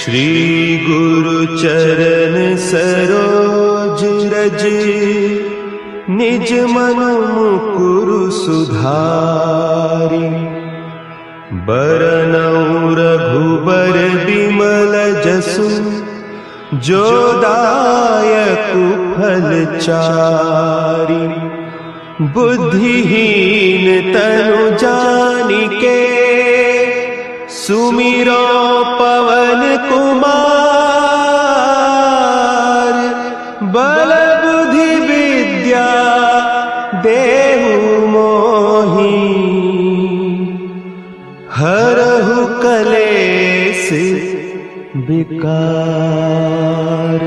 श्री गुरु चरण सरोज रज, निज मन मुकुरु सुधारि। बरनउँ रघुबर बिमल जसु, जो दायकु फल चारि। बुद्धिहीन तनु जानिके, सुमिरो पवन कुमार। बल बुद्धि विद्या देहु मोहि, हरहु कलेस विकार।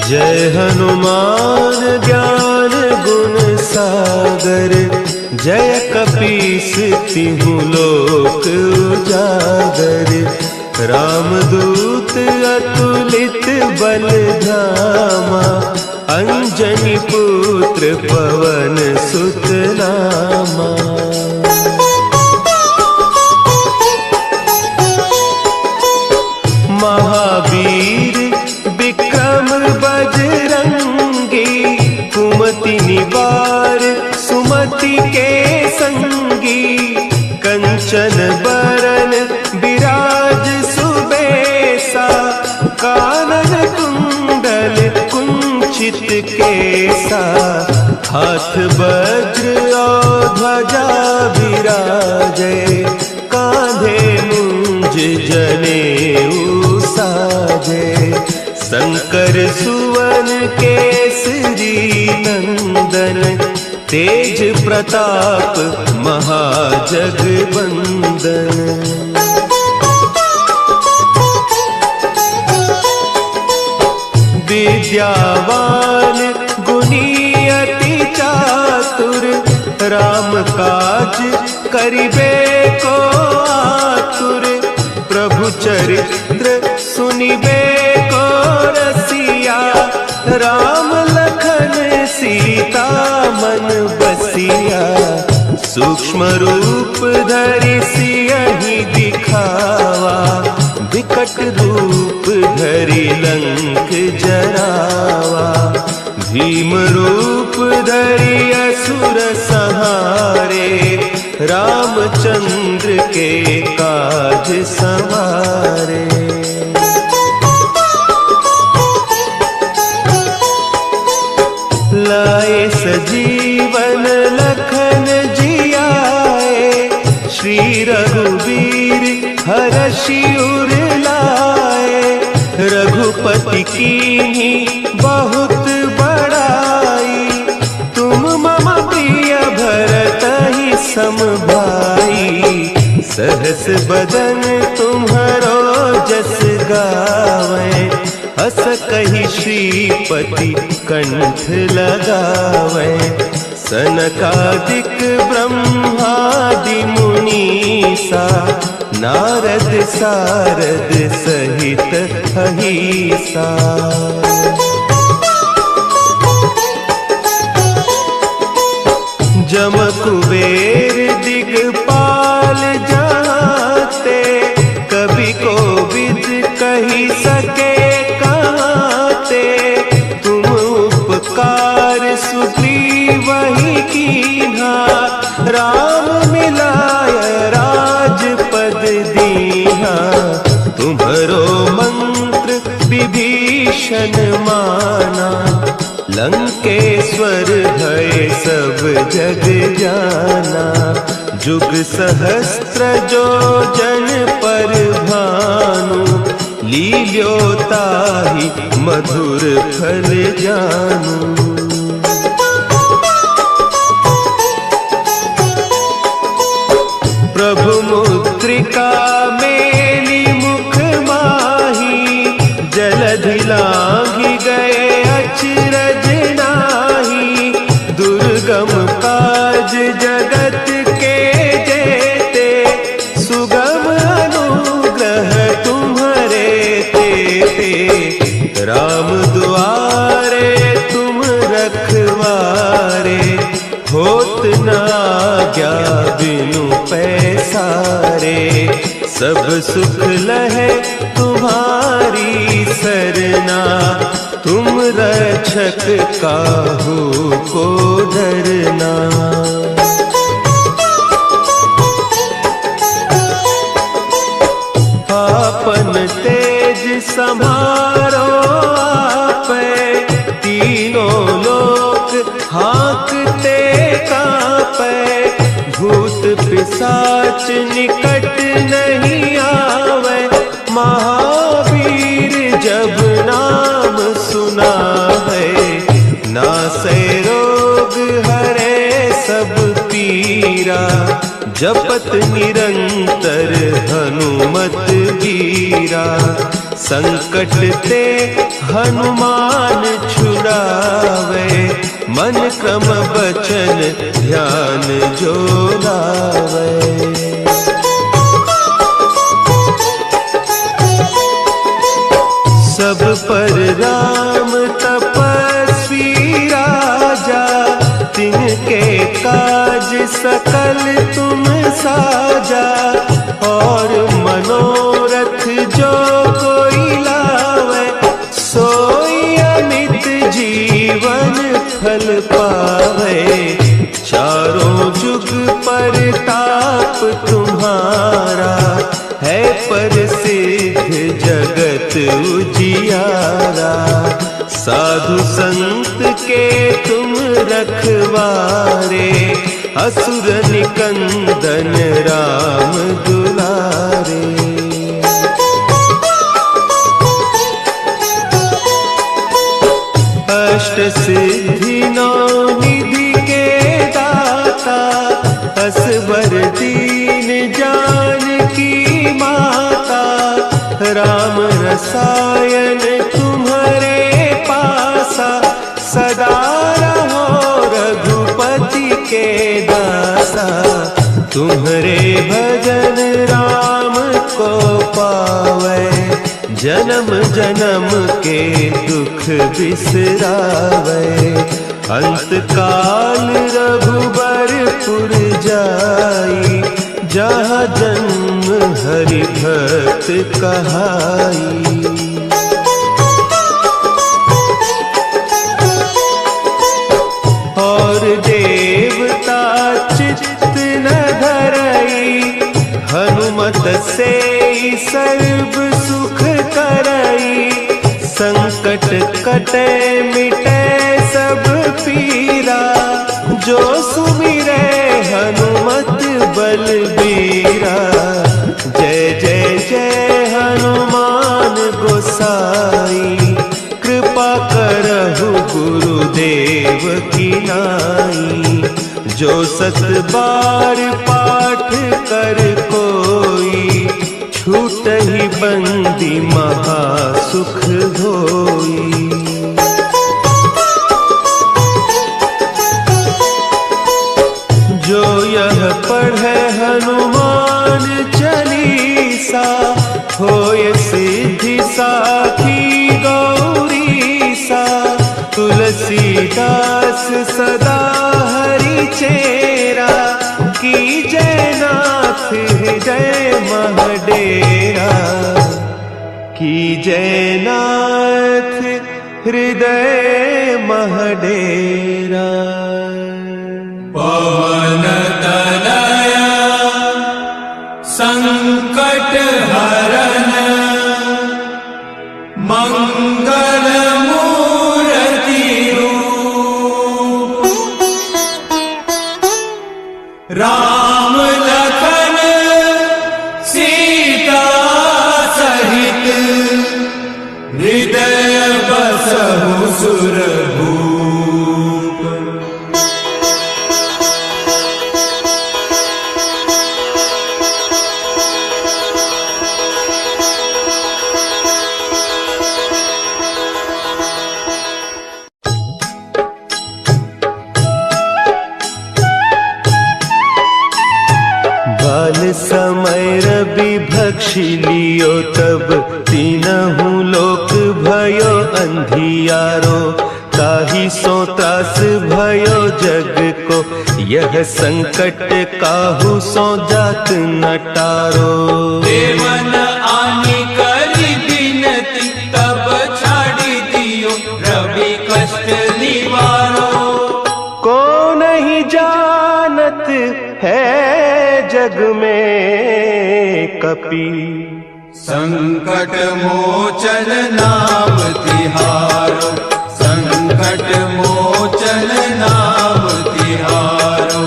जय हनुमान ज्ञान गुण सागर, जय कपीस तिहु लोक उजागर। रामदूत अतुलित बल धामा, अंजनी पुत्र पवन सुत नामा। महावीर विक्रम बजरंगी, कुमति निवार सुमति के संगी। कंचन बरन विराज सुबेसा, कानन कुंडल कुंचित केसा। हाथ वज्र और ध्वजा विराजे, कांधे मुंज जनेऊ साजे। शंकर सुवन केसरी नंदन, तेज प्रताप महाजगवंदन। विद्यावान गुणी अति चातुर, राम काज करिबे को आतुर। प्रभु चरित्र सुनिबे को रसिया, राम लखन सीता मन बसिया। सूक्ष्म रूप धरि सियहि दिखावा, विकट रूप धरि लंक जरावा। भीम रूप धरि असुर संहारे, रामचंद्र के काज सवारे। लाए सजीवन लखन जियाए, श्री रघुवीर हरषि उर लाए। रघुपति कीन्ही बहुत बड़ाई, तुम मम प्रिय भरतहि सम भाई। सहस बदन तुम्हरो जस गावें, हस कहि श्रीपति कंठ लगावें। सनकादिक ब्रह्मादि मुनीसा, नारद सारद सहित अहीसा। जम कुबेर दिगपाल जाते, कवि कोविद कहि सके कहते। तुम उपकार सुग्रीवहि कीन्हा, राम मिलाय राजपद दीन्हा। तुम्हरो मंत्र विभीषण माना, लंकेश्वर भय सब जग जाना। जुग सहस्त्र जो जन पर भानु, लील्योताहि मधुर फल जानू। प्रभु मुद्रिका मेली मुख माही, जलधि लांघि गए अचरज नाही। दुर्गम काज जगत के जेते, सुगम अनुग्रह तुम्हरे तेते। राम दुआरे तुम रखवारे, होत न आज्ञा बिनु पैसारे। सब सुख लहे तुम्हारी सरना, तुम रक्षक काहू को डरना। आपन तेज सम्हारो आपै, तीनों लोक हाँकते कांपै। भूत पिशाच निकट नहीं आवे, महावीर जब नाम सुना है। नासै रोग हरे सब पीरा, जपत निरंतर हनुमत वीरा। संकट ते हनुमान छुड़ावे, मन क्रम बचन ध्यान जो लावे। सब पर राम तपस्वी राजा, तिनके काज सकल तुम साजा। और मनोरथ जो कोई लावे, सोई अमित जीवन फल पावे। चारों जुग परताप तुम्हारा, है प्रसिद्ध जगत उजियारा। साधु संत के तुम रखवारे, असुर निकंदन राम दुलारे। अष्ट सिद्धि नौ निधि के दाता, असवर दीन जानकी माता। राम रसायन तुम्हारे पासा, सदा रहो रघुपति के दासा। तुम्हारे भजन राम को पावे, जन्म जन्म के दुख बिसरावे। अंत काल रघुबरपुर जाई, जहाँ जन्म हरि भक्त कहाई। और देवता चित्त न धरई, हनुमत से सर्व सुख करई। संकट कटे मिटे सब पीरा, जो सुमिरे हनुमत बलबीरा। जय जय जय हनुमान गोसाई, कृपा करहु गुरुदेव की नाई। जो सत बार पाठ कर कोई, छूटहि बंदी महासुख होई। जो यह पढ़े हनुमान चालीसा, होय सिद्धि साखी गौरीसा। तुलसीदास सदा हरि चेरा, की जय नाथ हृदय महडेरा। की जय नाथ हृदय महडेरा। पवन तनया संकट हरन, मंगल मूर्ति रूप। राम लखन सीता सहित, हृदय बसहु सुरभूप। बाल समय रवि भक्षी लियो, तब तीनहु लोक भयो अंधियारो। ताहि सो त्रास भयो जग को, यह संकट काहू सो जात न टारो। देवन आनी करी बिनती, तब छाड़ी दियो रवि कष्ट निवारो। को नहीं जानत है जग में कपि, संकट मोचन नाम तिहारो, संकट मोचन नाम तिहारो।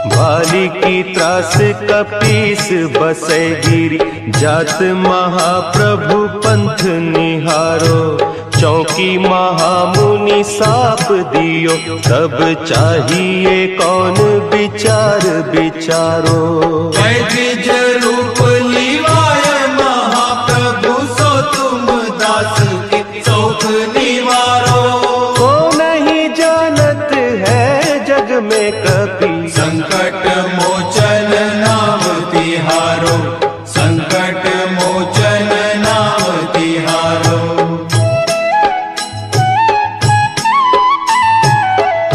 भाली की त्रास कपीस बसे गिरी, जात महाप्रभु पंथ निहारो। चौकी महामुनि साप दियो, तब चाहिए कौन विचार विचारो। द्विज रूप लिवाय महाप्रभु, सो तुम दास के शोक निवारो। को नहीं जानत है जग में कपि, संकट मोचन नाम तिहारो, संकट मोचन नाम तिहारो।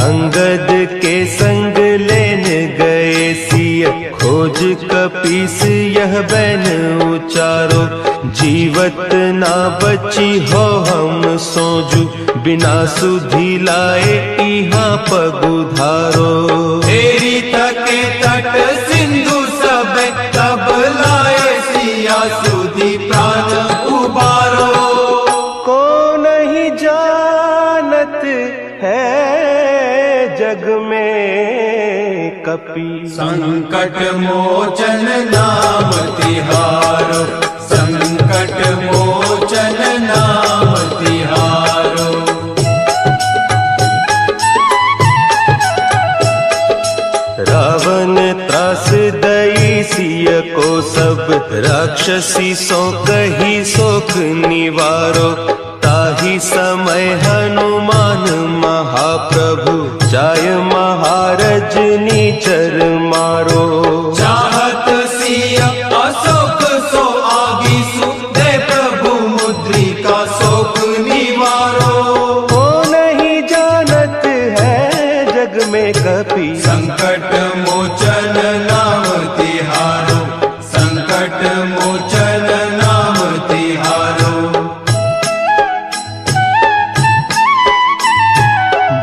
अंगद के संग लेन गए सिय, खोज कपीस यह बैन उचारो। जीवत ना बची हो हम सोजू, बिना सुधि लाए इहाँ पगुधारो। तेरी थके तट सिंधु सब, तब लाए सिया सुधि प्राण उबारो। को नहीं जानत है जग में कपि, संकट मोचन नाम तिहारो, संकट मोचन नाम तिहारो। रावण त्रास दई सिय को, सब राक्षसी सो कही शोक निवारो। ताहि समय हनुमान महाप्रभु, जाय महारज नीचर मारो। चाहत सिया अशोक सो आगीसु, दे प्रभु मुद्रिका शोक निवारो। को नहीं जानत है जग में कपि, संकट मोचन नाम तिहारो, संकट मोचन नाम तिहारो।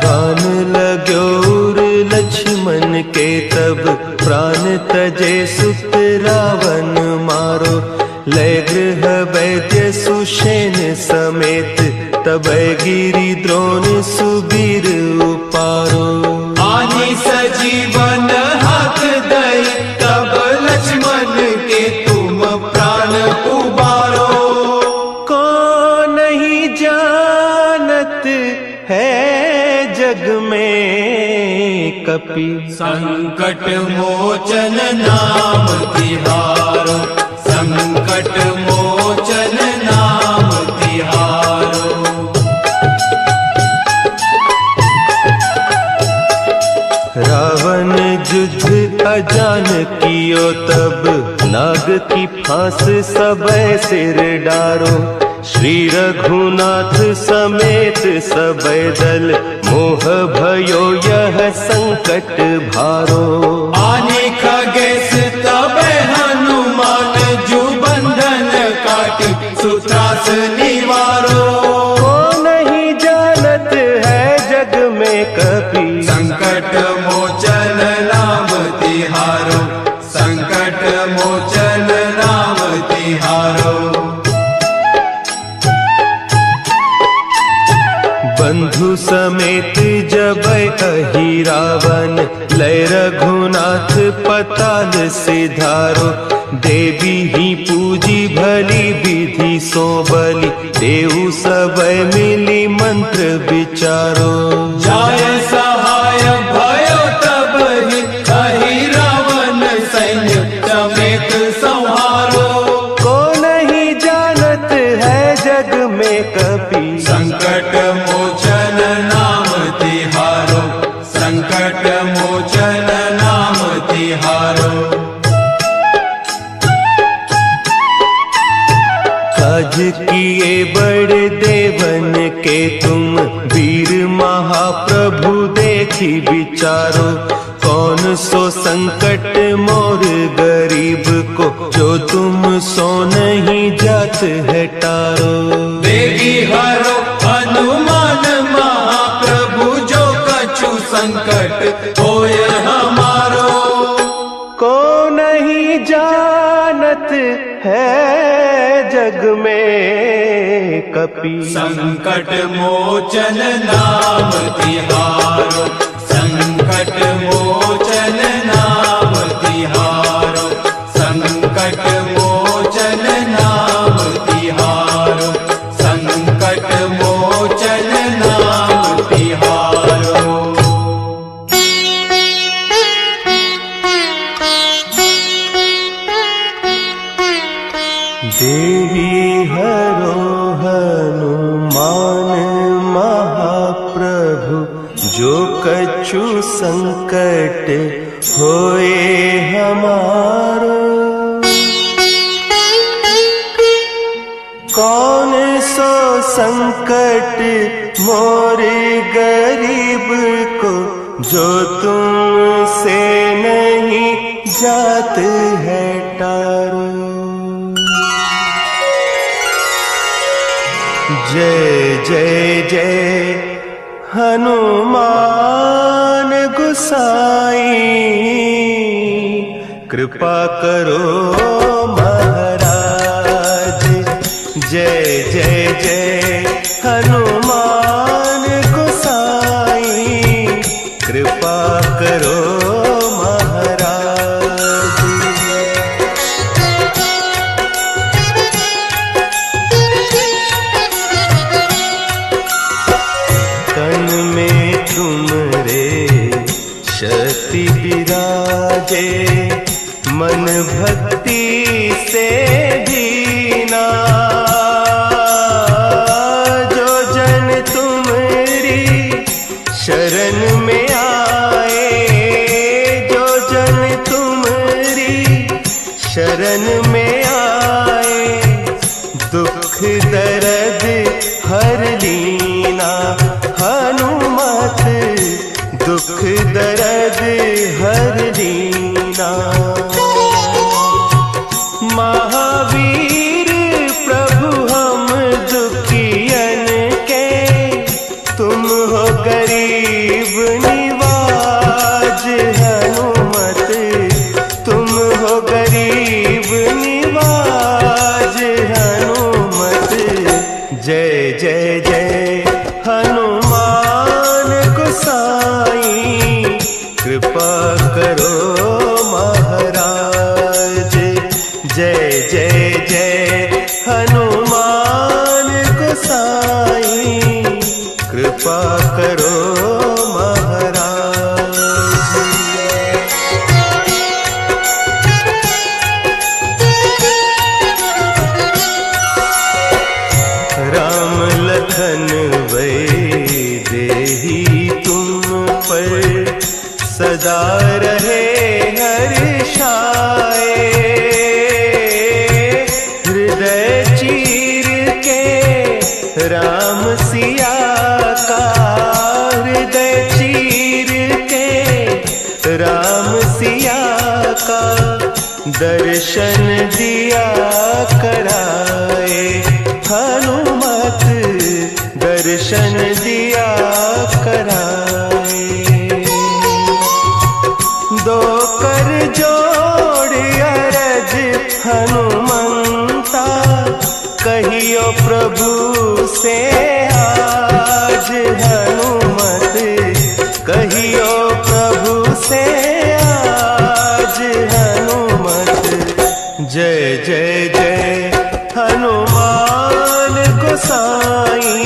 बान लाग्योर लक्ष्मण के, तब प्राण तजे सुत रावण मारो। लय गृह वैद्य सुषेण समेत, तब गिरि द्रोण सुबीर उपारो। आनी सजीवन हाथ दई, तब लक्ष्मण के तुम प्राण उबारो। को नहीं जानत है जग में कपि, संकट मोचन नाम तिहारो, संकट मोचन नाम तिहारो। रावण युद्ध अजान कियो, तब नाग की फांस सबय सिर डारो। श्री रघुनाथ समेत सबय दल, मोह भयो यह संकट भारो। आने खगेश तब हनुमान, जू बंधन काटी सुत्रास निवारो। को नहीं जानत है जग में कपि, संकट मोचन नाम तिहारो, संकट मोचन नाम तिहारो। बंधु समेत जब अहि रावण, लय रघुनाथ पताल सिधारो। देवी ही पूजी भली विधि सो बलि, देहु सबय मिली मंत्र विचारो। जाय सहाय भयो तब ही, अहि रावण सैन्य समेत संहारो। को नहीं जानत है जग में कपि, संकट मोचन नाम तिहारो, संकट मोचन नाम तिहारो। के तुम वीर महाप्रभु देखी विचारो, कौन सो संकट मोर गरीब को, जो तुम सो नहीं जात है टारो। देगी हरो हनुमान महाप्रभु, जो कछु संकट होय हमारो। को नहीं जानत है जग में कपि, संकट मोचन नाम तिहारो, संकट मोचन नाम तिहारो, संकट मोचन नाम तिहारो, संकट मोचन नाम तिहारो। देवी हरो हनुमान महाप्रभु, जो कछु संकट होए हमारो। कौन सो संकट मोर गरीब को, जो तुमसे नहीं जात है टारो। जय जय जय हनुमान गोसाई, कृपा करो महाराज। जय जय जय हनुमान गोसाई, कृपा करो शक्ति विराजे, मन भक्ति से दीना। जो जन तुमरी शरण में आए, जो जन तुमरी शरण में आए, दुख दर्द हर लीना। हनुमत दुख दर्द हर लीना। महावीर प्रभु हम दुखियन के, तुम हो गरीब निवाज। हनुमत तुम हो गरीब निवाज। हनुमत जय जय जय हनुमान गोसाई, कृपा करो महाराज। जय जय जय हनुमान गोसाई, कृपा करो महाराज। राम लखन वैदेही तुम पर सदा रहे हर्षाए। हृदय चीर के राम सिया का, हृदय चीर के राम सिया का, दर्शन दिया कराए। हनुमत दर्शन दिया कराए। दो कर जोड़ अरज हनुमंता, कहियो प्रभु से आज। हनुमत कहियो प्रभु से आज। हनुमत जय जय जय हनुमान गोसाई,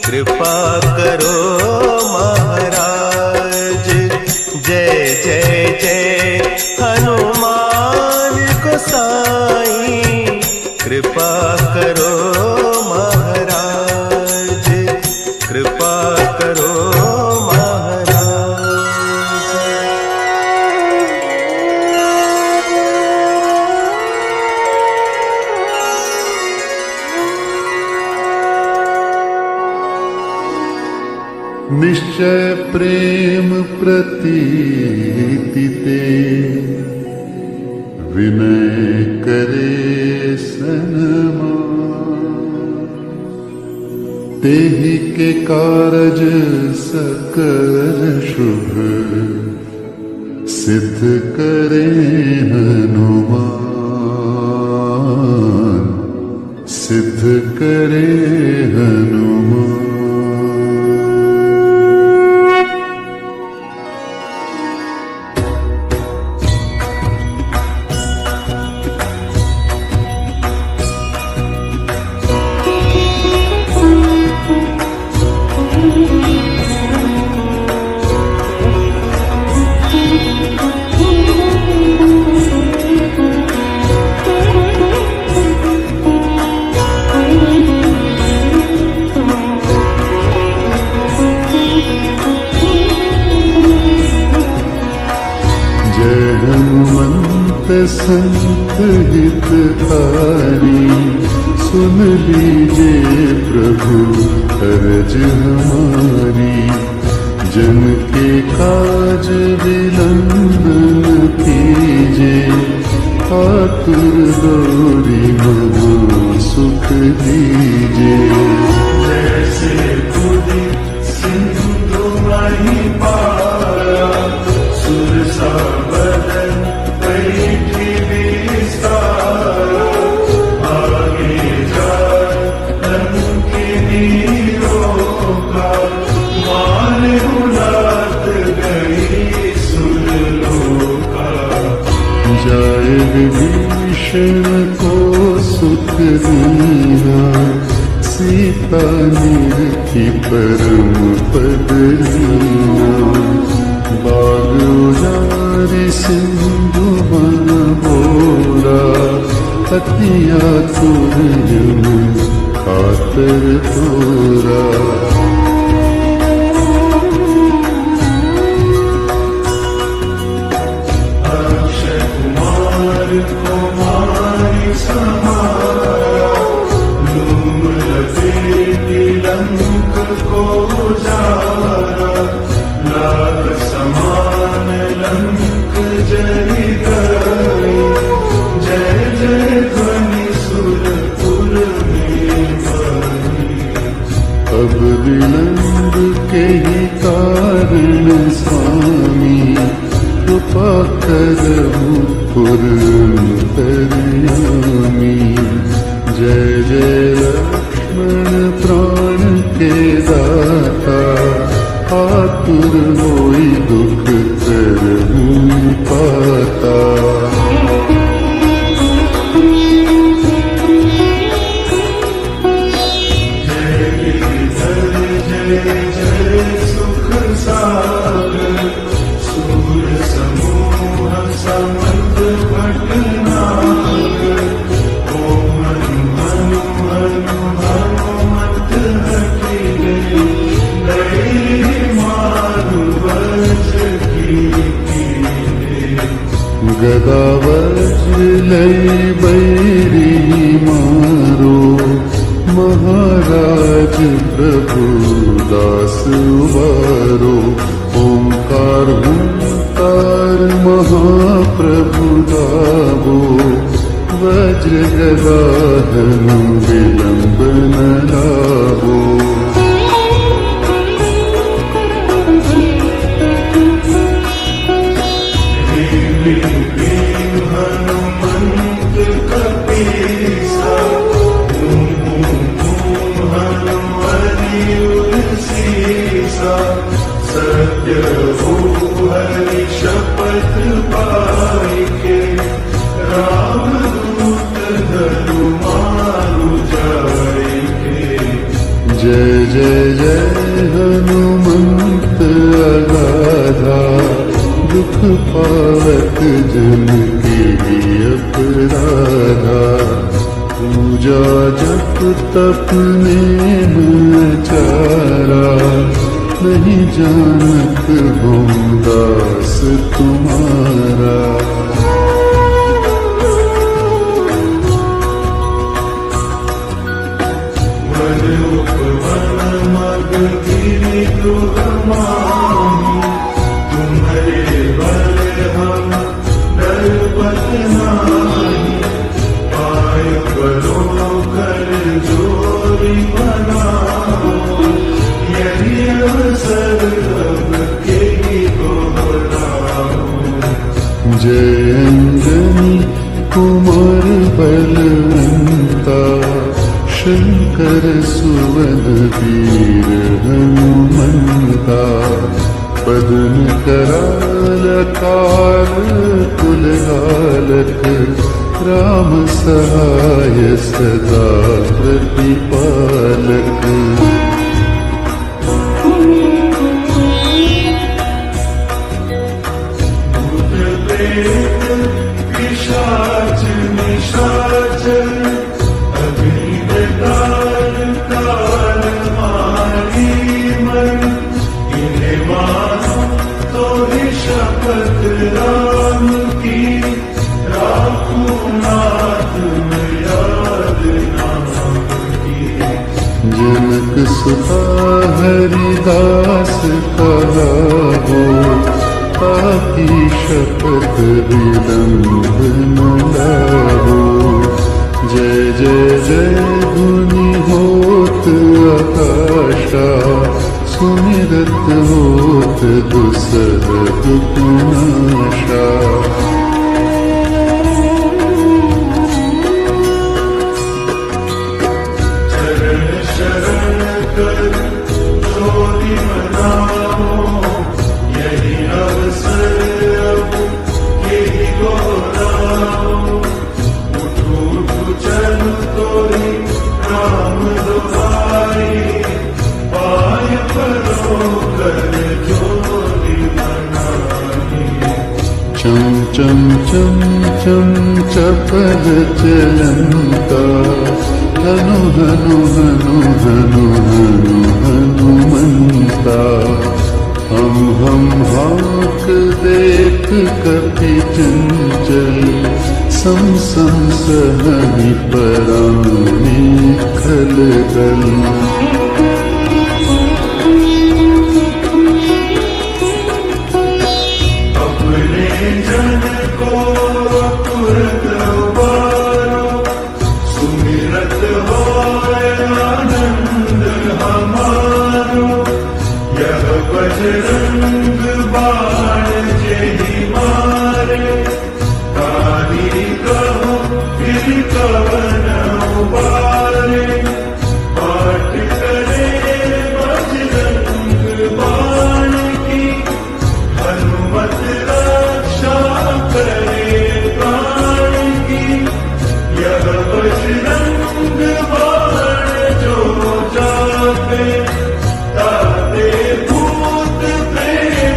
कृपा करो महाराज। जय जय जय हनुमान गोसाई, कृपा करो महाराज। कृपा करो महाराज। निश्चय प्रेम प्रतीति ते विनय करे सनमा तेहि के कारज सकल शुभ सिद्ध करे हनुमान सिद्ध करे हनुमान। संत हितकारी सुन लीजिए प्रभु अर्ज हमारी जन के काज विलंब न कीजिए आतुर दौरी मनो सुख दीजिए। जैसे खुदी सिंधु माही पारा सुर सा बदन जाए विभीषण को सुख दीना सीता निरखी परम पद लीना बाग उजारि सिंधु बन बोरा अति आतुर जन खातर तोरा। कुमारी समारा लूम लपेटी लंक को जारा लाल समान लंक जरी गई जय जय ध्वनि सुरपुर में बनी। अब विलंब के ही कारण स्वामी कृपा करहु पुरंतरयामी। जय जय लक्ष्मण प्राण के दाता आतुर होई दुख करहु पाता। जय गिरिधर जय जय सुख सागर सूर समूह समंत भटनाग ओम हनु हनु हनुमत हठिले लय मारु वज्र कीले। गदा वज्र लय बैरी मारो महाराज प्रभु दास उबारो। ओंकार हुंकार महाप्रभु गावो वज्र गदा हनु विलंब न लावो। हनुमंत कपीसा सत्य हो हरि शपथ पाई के राम दूत धनु मारु जाय के। जय जय जय हनुमंत अगाधा दुख पावत जन के अपराधा। पूजा जप तप नेम चारा नहीं जानत हो दास तुम्हारा। वन उपवन मग गिरि दुख माही, तुम्हारे बल हम डरपत नाही, पाय करो कर जोरी बनाओ, यही अवसर अब के दोहराओ। जय अंजनी कुमार बलवंता, शंकर सुवन वीर हनुमंता, पदन कराल काल कुलहालक, राम सहाय सदा प्रतिपालक। भूत प्रेत पिशाच निशाचर, अग्नि दान काल मारी मन, इन्हें मानो तो ही शपथ राम की, राखू नाथ में याद नाम की। जनक सुता हरिदास कहा हो, पापी शपथ विलंब न लाहो। जय जय जय धुनि होत आकाशा, सुमिरत होत दुसह दुखनाशा। चरण शरण कर जोरी मनाओ, यही अवसर अब यही दोहराओ। उठो उठो चल तोरी राम दुआरी, पाय परो कर जोरी मनाई। चम चम चम चम चपल चलंता, हनु हनु हनु हनु हनु हनुमंता। हम हाक देख कपि चंचल, सम सम सहनि परानी खलदल। अपने जन को तुरत उबारो, सुमिरत होय आनंद हमारो। यह बजरंग बाण जेहि मारे, तारी कहो फिर कवन उबारे। पाठ करे बजरंग बाण की, हनुमत रक्षा करे प्राण की। यह बजरंग बाण जो जापे, ताते भूत प्रेत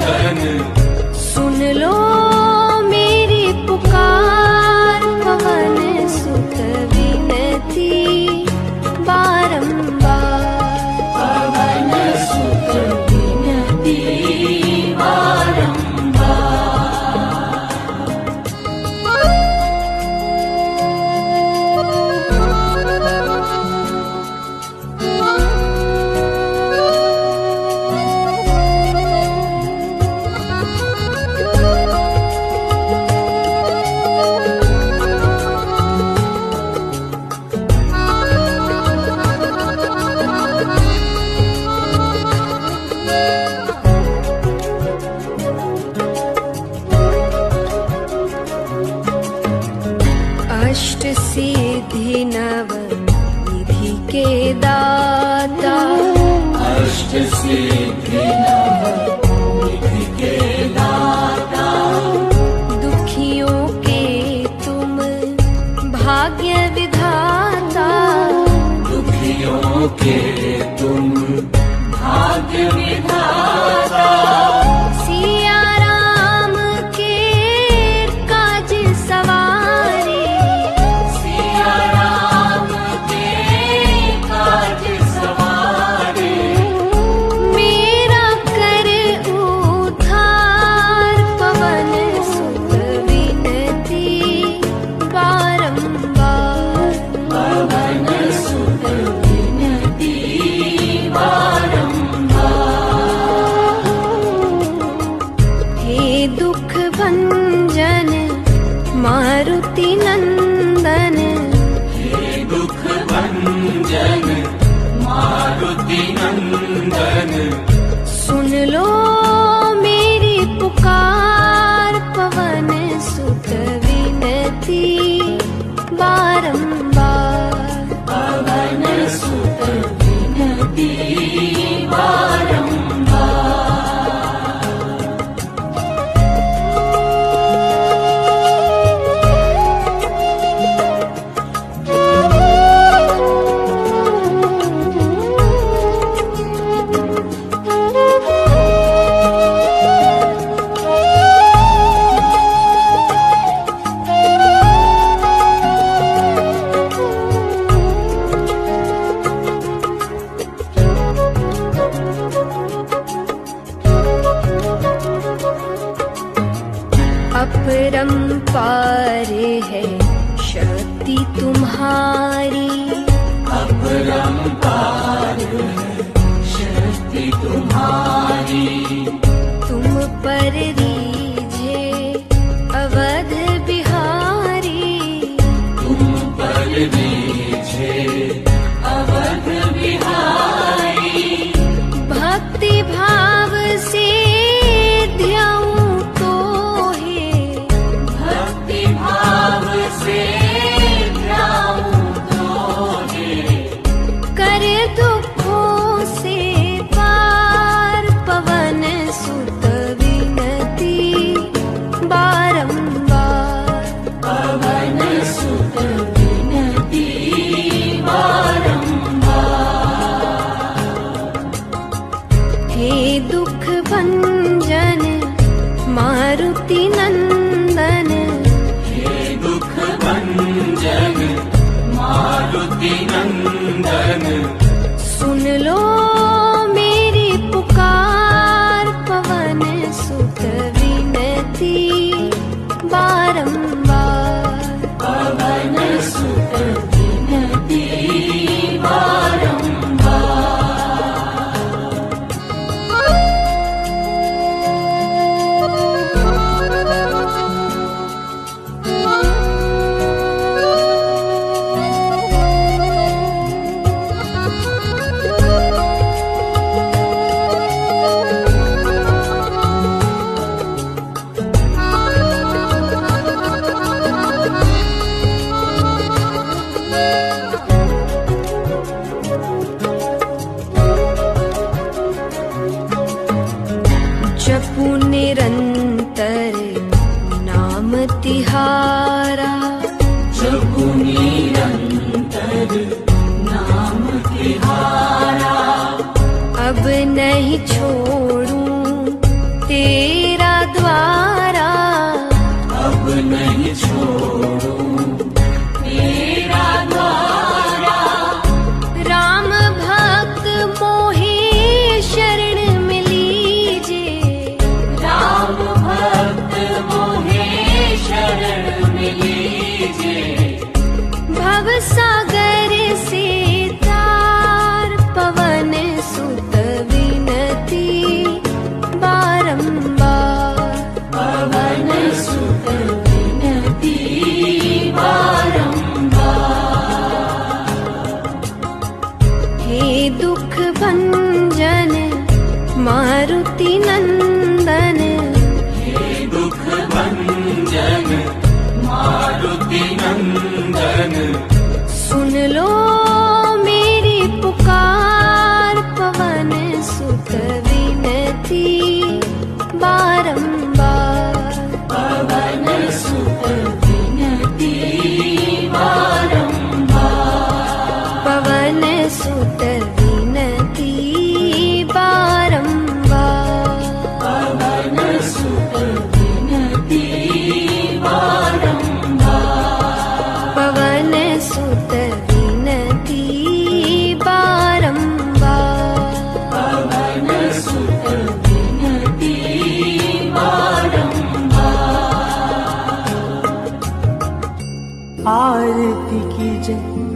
नंदन सुन लो मेरी पुकार, पवन सुत विनती बारंबार। पवन सुत विनती अष्ट सिद्धि नव निधि के दाता, अष्ट सिद्धि नव निधि के दाता दुखियों के तुम भाग्य विधाता। दुखियों के तुम भाग्य विधाता सिया राम के काज सवारे, सिया राम के काज सवारे मेरा कर उद्धार, पवन सुत विनती बारंबार। पवन सुत विनती बारंबार हे दुख भंजन मारुति नंदन, हे दुख भंजन मारुति नंदन सुन लो मेरी पुकार, पवन सुत विनती बारंबार। पवन सुत विनती बारंबार अपरंपार है शक्ति तुम्हारी, अपरंपार है शक्ति तुम्हारी तुम पर रीझे अवध बिहारी। तुम पर रीझे अवध बिहारी भक्ति भाव से ध्याऊं तो है, भक्ति भाव से ध्याऊं तोहे कर दुखों से पार, पवन सुत विनती बारंबार। पवन सुत विनती बारंबार हे दुख भंजन मारुति नंदन, हे दुख भंजन मारुति नंदन सुन लो मेरी पुकार, पवन सुत विनती बारंबार। पवन सुत विनती बारंबार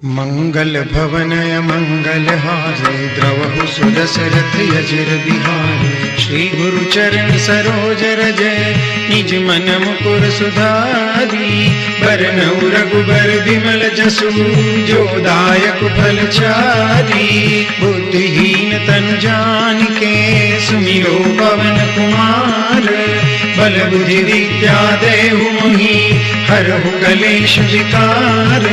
मंगल भवनय मंगल हारे द्रवहु सुदशरथ यजिर बिहारे श्री गुरु चरण सरोज रजय निज मन मुकुर सुधारी बरनउ रघुबर बिमल जसु जो दायक फल चारी बुद्धिहीन तनु जानिके सुमिरो पवन कुमार बल बुद्धि विद्या देहु मोहि हरहु कलेश विकार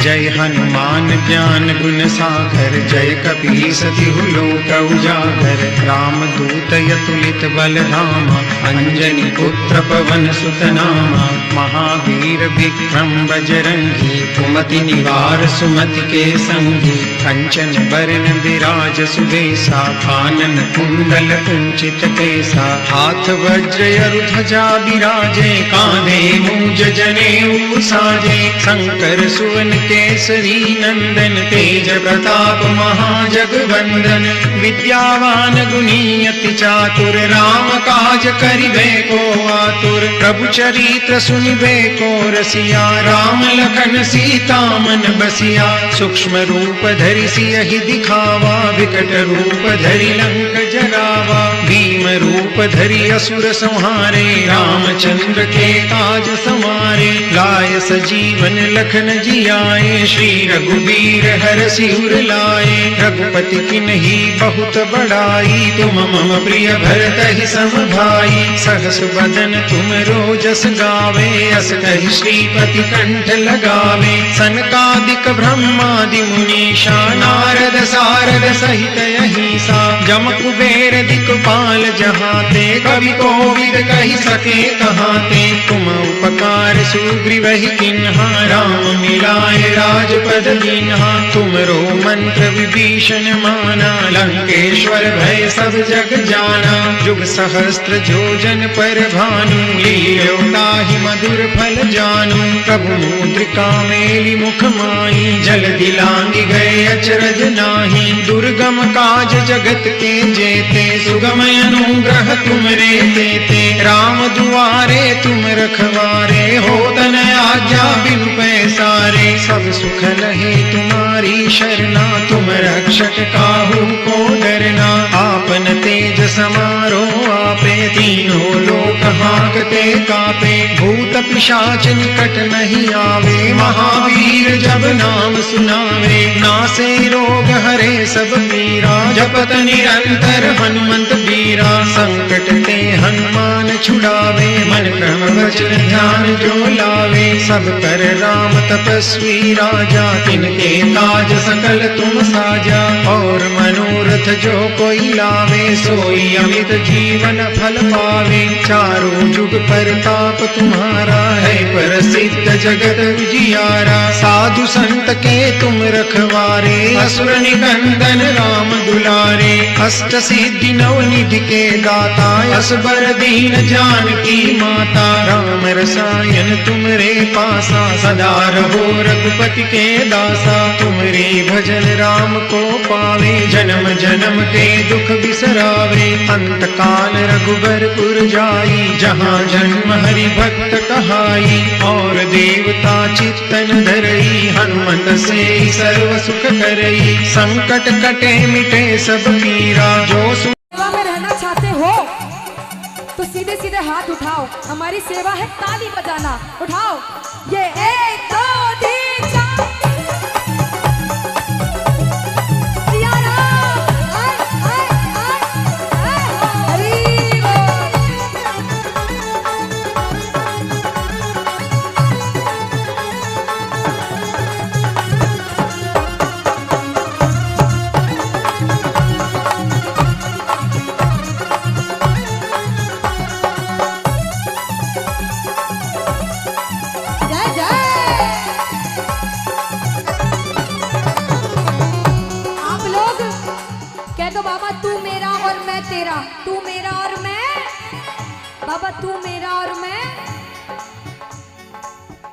जय हनुमान ज्ञान गुण सागर जय कपीस तिहु लोक उजागर रामदूत अतुलित बल धामा अंजनी पुत्र पवन सुत नामा महावीर विक्रम बजरंगी कुमति निवार सुमति के संगी कंचन बरन विराज सुबेसा कानन कुंडल कुंचित केसा हाथ वज्र अरु ध्वजा बिराजे कांधे मूंज जनेऊ साजे शंकर सुवन केसरी नंदन तेज प्रताप महाजगवंदन विद्यावान गुणी अति चातुर राम काज करिबे को आतुर प्रभु चरित्र सुनिबे को रसिया राम लखन सीता मन बसिया सूक्ष्म रूप धरि सियहि दिखावा विकट रूप धरि लंक जरावा भीम रूप धरि असुर संहारे रामचंद्र के काज समारे लाय सजीवन लखन जियाए श्री रघुवीर हरषि उर लाए रघुपति किन्ही बहुत बड़ाई तुम मम प्रिय भरतहि सम भाई सहस बदन तुम रोजस गावे अस कहि श्रीपति कंठ लगावे सनकादिक ब्रह्मादि मुनीषा नारद सारद सहित अहिसा जम कुबेर दिक्पाल जहाते कवि कोविद कहि सके कहाते तुम उपकार सुग्रीवहि किन्हा राम मिलाए राजपद दीन्हा तुमरो मंत्र विभीषण माना लंकेश्वर भय सब जग जाना जुग सहस्त्र जोजन पर भानु लील्यो ताहि मधुर फल जानु प्रभु मुद्रिका मेलि मुख माई जल दिलांगी गए अचरज नाही दुर्गम काज जगत के जेते सुगम अनुग्रह तुमरे तेते राम दुआरे तुम रखवारे हो तन आज्ञा बिनु पैसारे सब सुख लहे तुम्हारी शरणा तुम रक्षक काहू को डरना आपन तेज समारो आपे तीनों लोक हांकते कापे भूत पिशाच निकट नहीं आवे महावीर जब नाम सुनावे नासे रोग हरे सब पीरा जपत निरंतर हनुमंत बीरा संकट ते हनुमान छुड़ावे मन क्रम वचन ध्यान जो लावे सब कर राम तपस्वी राजा तिनके काज सकल तुम साजा और मनोरथ जो कोई लावे सोई अमित जीवन फल पावे चारों जुग परताप तुम्हारा है प्रसिद्ध जगत उजियारा साधु संत के तुम रखवारे असुर निकंदन राम दुलारे अष्ट सिद्धि नव निधि के दाता असबर दीन जानकी माता राम रसायन तुमरे पासा सदा रहो रघुपति के दासा तुमरे भजन राम को पावे जन्म जन्म के दुख बिसरावे अंत काल रघुबरपुर जाई जहाँ जन्म हरि भक्त कहाई और देवता चित्तन धरई हनुमत से सर्व सुख करई संकट कटे मिटे सब पीरा जो सेवा में रहना चाहते हो तो सीधे सीधे हाथ उठाओ हमारी सेवा है ताली बजाना उठाओ ये 1 2 3 4 तू मेरा और मैं बाबा तू मेरा और मैं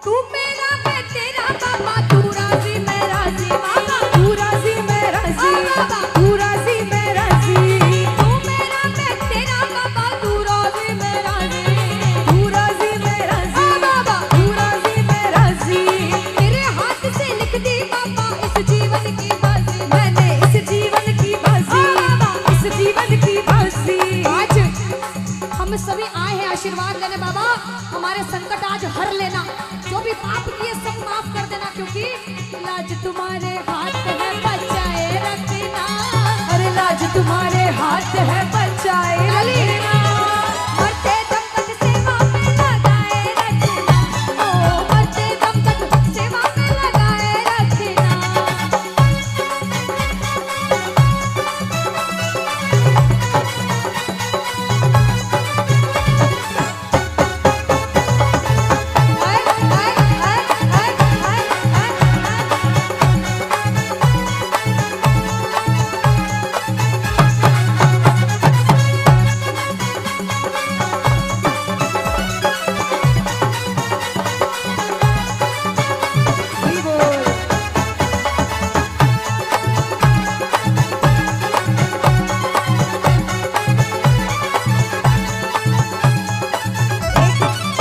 तू मेरा मैं तेरा बाबा तू राजी मैं राजी बाबा तू राजी मैं राजी बाबा तू राजी मैं राजी तू मेरा मैं तेरा बाबा तू राजी मैं राजी तू राजी मैं राजी बाबा तू राजी मैं राजी तेरे हाथ से लिख दी बाबा लाज तुम्हारे हाथ है बचाए रखना, अरे लाज तुम्हारे हाथ है बचाए रखना, मरते दम तक सेवा में लगाए रखना, ओ मरते दम तक सेवा में लगाए रखना।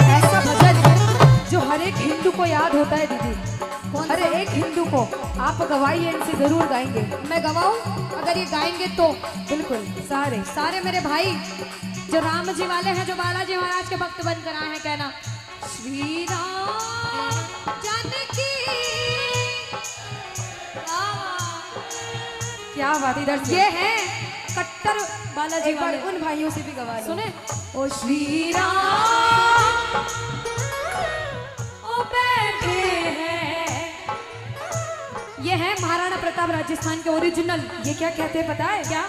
ऐसा भजन है जो हर एक हिंदू को याद होता है दीदी, हर एक हिंदू को। आप गवाइए, इनसे जरूर गाएंगे। मैं गवाऊं? अगर ये गाएंगे तो बिल्कुल सारे सारे मेरे भाई जो राम जी वाले हैं, जो बालाजी महाराज के भक्त बनकर आए हैं, कहना श्री राम जानकी। क्या बात, इधर ये है कट्टर बालाजी वाले। उन भाइयों से भी गवा लो। सुने, ओ श्री राम ओ बैठे हैं। ये है महाराणा प्रताप राजस्थान के ओरिजिनल। ये क्या कहते हैं पता है क्या?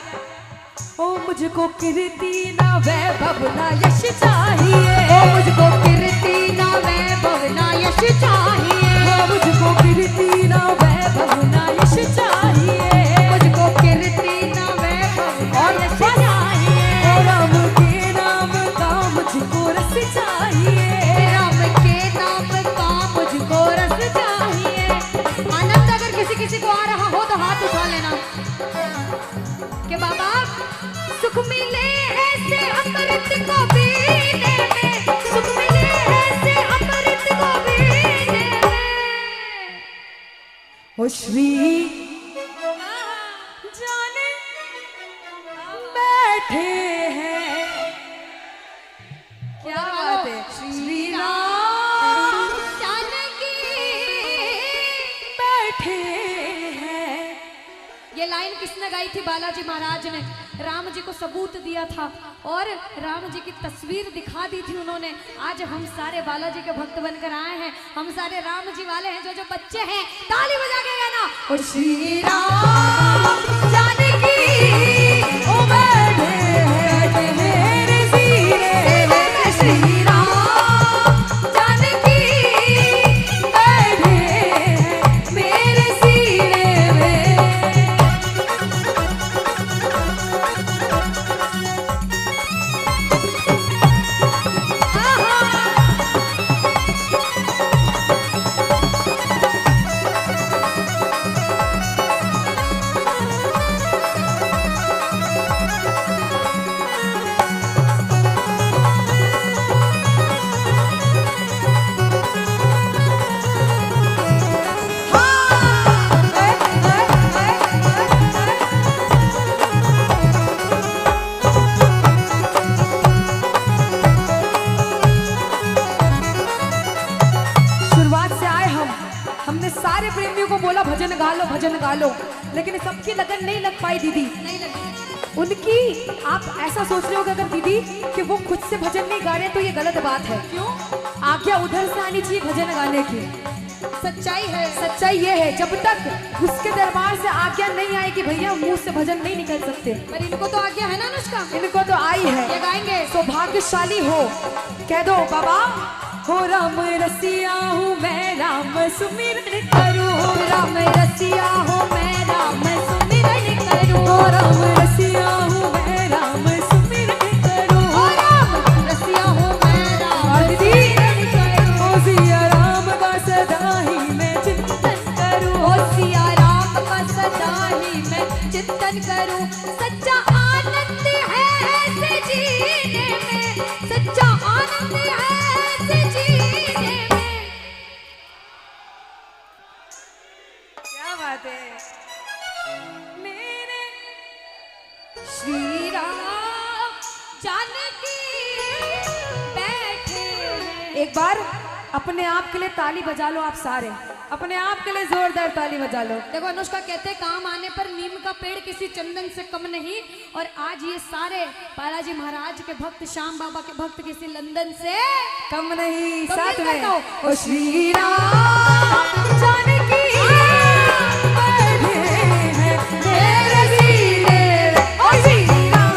ओ मुझको कीर्ति ना वैभव ना यश चाहिए, ओ मुझको कीर्ति ना वैभव ना यश चाहिए, ओ मुझको कीर्ति ना वैभव ना यश चाहिए, मुझको कीर्ति ना वैभव और यश चाहिए, ओ राम के नाम का मुझको रस चाहिए, राम के नाम का मुझको रस चाहिए। आनंद अगर किसी को आ रहा हो तो हाथ उठा लेना कि बाबा सुख मिले ऐसे अमृत को पीने में, सुख मिले ऐसे अमृत को पीने में, ओ श्री जाने बैठे हैं। क्या बात है, श्री राम जानकी बैठे हैं। ये लाइन किसने गाई थी? बालाजी महाराज ने। राम जी को सबूत दिया था और राम जी की तस्वीर दिखा दी थी उन्होंने। आज हम सारे बालाजी के भक्त बनकर आए हैं, हम सारे राम जी वाले हैं। जो जो बच्चे हैं ताली बजा के गाना, ओ श्री राम जानकी ओ बैठे हैं मेरे सीने में, श्री राम जानकी बैठे हैं मेरे सीने में। सारे प्रेमियों को बोला भजन गा लो, लेकिन सबकी लगन नहीं लग पाई दीदी, नहीं लगी उनकी। आप ऐसा सोच रहे हो अगर दीदी कि वो खुद से भजन नहीं गा रहे तो ये गलत बात है। क्यों? आज्ञा उधर से आनी चाहिए भजन गाने की। सच्चाई है, सच्चाई ये है जब तक उसके दरबार से आज्ञा नहीं आएगी भैया मुंह से भजन नहीं निकल सकते। पर इनको तो आज्ञा है ना अनुष्का, इनको तो आई है, ये गाएंगे। सौभाग्यशाली हो, कह दो बाबा हो राम रसिया हूँ मैं राम सुमिरन करूँ, राम रसिया हूँ मैं राम सुमिरन करूँ, राम रसिया हूँ मैं राम सुमिरन करूँ, राम रसिया हूँ मैं राम सुमिरन करूँ, सिया राम का सदा ही मैं चिंतन करूँ, सिया राम का सदा ही मैं चिंतन करूँ। सच्चा आनंद है ऐसे जीने में, सच्चा आनंद है ऐसे जीने में। क्या बात है मेरे श्री राम जानकी बैठे हैं। एक बार अपने आप के लिए ताली बजा लो आप सारे। अपने आप के लिए जोरदार ताली बजा लो। देखो अनुष्का कहते हैं काम आने पर नीम का पेड़ किसी चंदन से कम नहीं, और आज ये सारे बालाजी महाराज के भक्त, श्याम बाबा के भक्त किसी लंदन से कम नहीं। तो साथ मिलकर में गाओ। ओ श्री राम जानकी बैठे हैं मेरे सीने। ओ श्री राम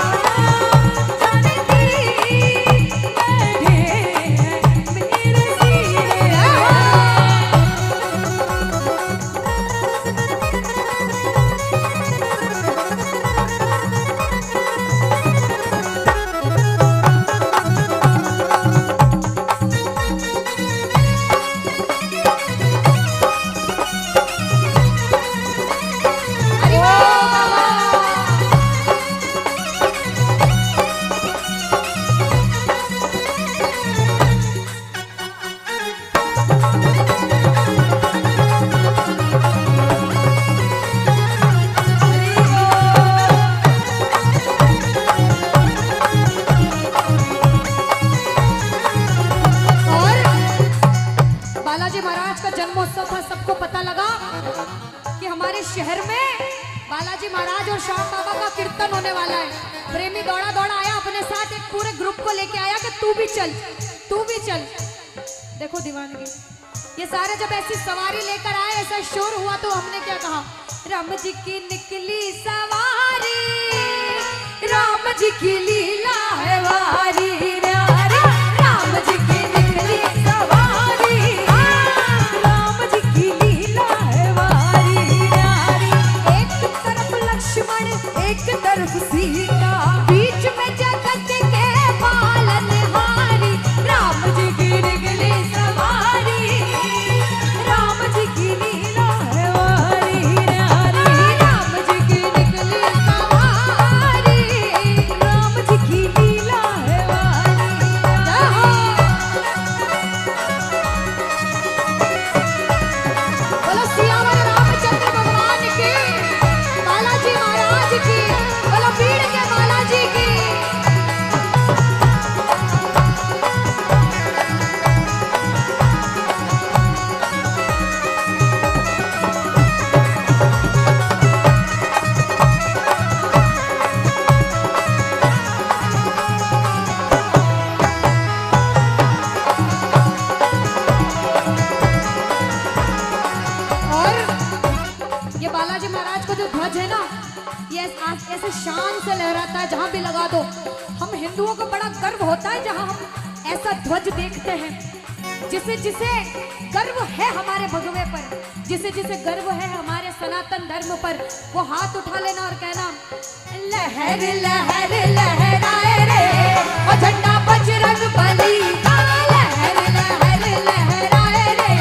जानकी बैठे हैं मेरे सीने। बालाजी महाराज का जन्मोत्सव था, सबको पता लगा कि हमारे शहर में बालाजी महाराज और श्याम बाबा का कीर्तन होने वाला है। प्रेमी दौड़ा दौड़ा आया, अपने साथ एक पूरे ग्रुप को लेके आया कि तू भी चल, तू भी चल। देखो दीवानगी, ये सारे जब ऐसी सवारी लेकर आए, ऐसा शोर हुआ, तो हमने क्या कहा, राम जी की निकली सवारी, राम जी की लीला है वारी, राम जी की निकली सवारी, राम जी की लीला है वारी। एक तरफ लक्ष्मण, एक तरफ सीता, बीच में जगत के पालनहारी, राम जी की निकली सवारी, राम जी की लीला है वारी। राम जी की निकली सवारी, राम जी की लीला है वारी। बोलो सियावर रामचंद्र भगवान की, बालाजी महाराज की, बोलो बीड़ के बालाजी की। और ये बालाजी महाराज का जो ध्वज है ना, ये ऐसे शान से लहराता है, जहां भी लगा दो। हम हिंदुओं को बड़ा गर्व होता है जहां हम ऐसा ध्वज देखते हैं। जिसे जिसे गर्व है हमारे भगवे पर, जिसे जिसे गर्व है हमारे सनातन धर्म पर, वो हाथ उठा लेना और कहना, लहर लहर लहराए रे ओ झंडा बजरंग बली का, लहर लहर लहराए रे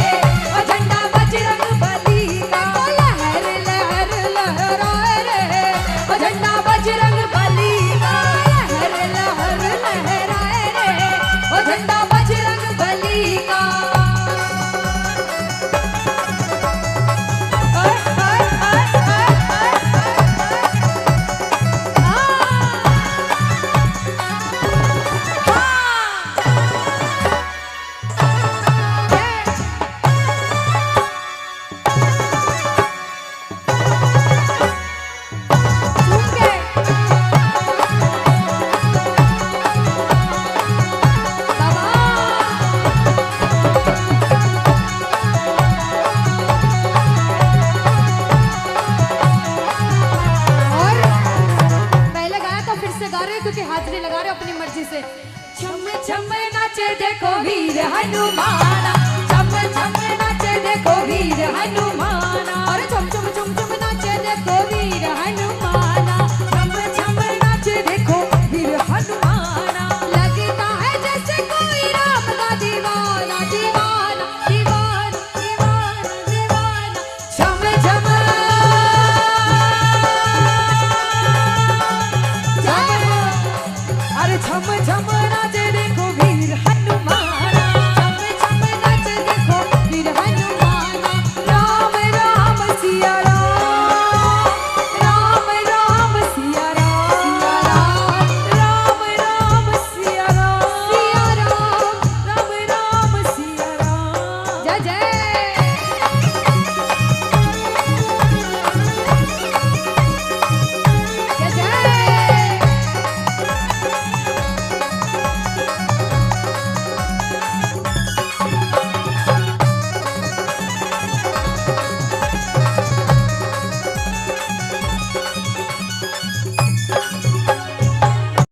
ओ झंडा बजरंग बली का, लहर लहर लहराए रे ओ झंडा बजरंग बली का, लहर लहर लहराए रे ओ झंडा बजरंग बली का। क्योंकि हाजिरी लगा रहे हो अपनी मर्जी से। छम छम नाचे देखो वीर हनुमान,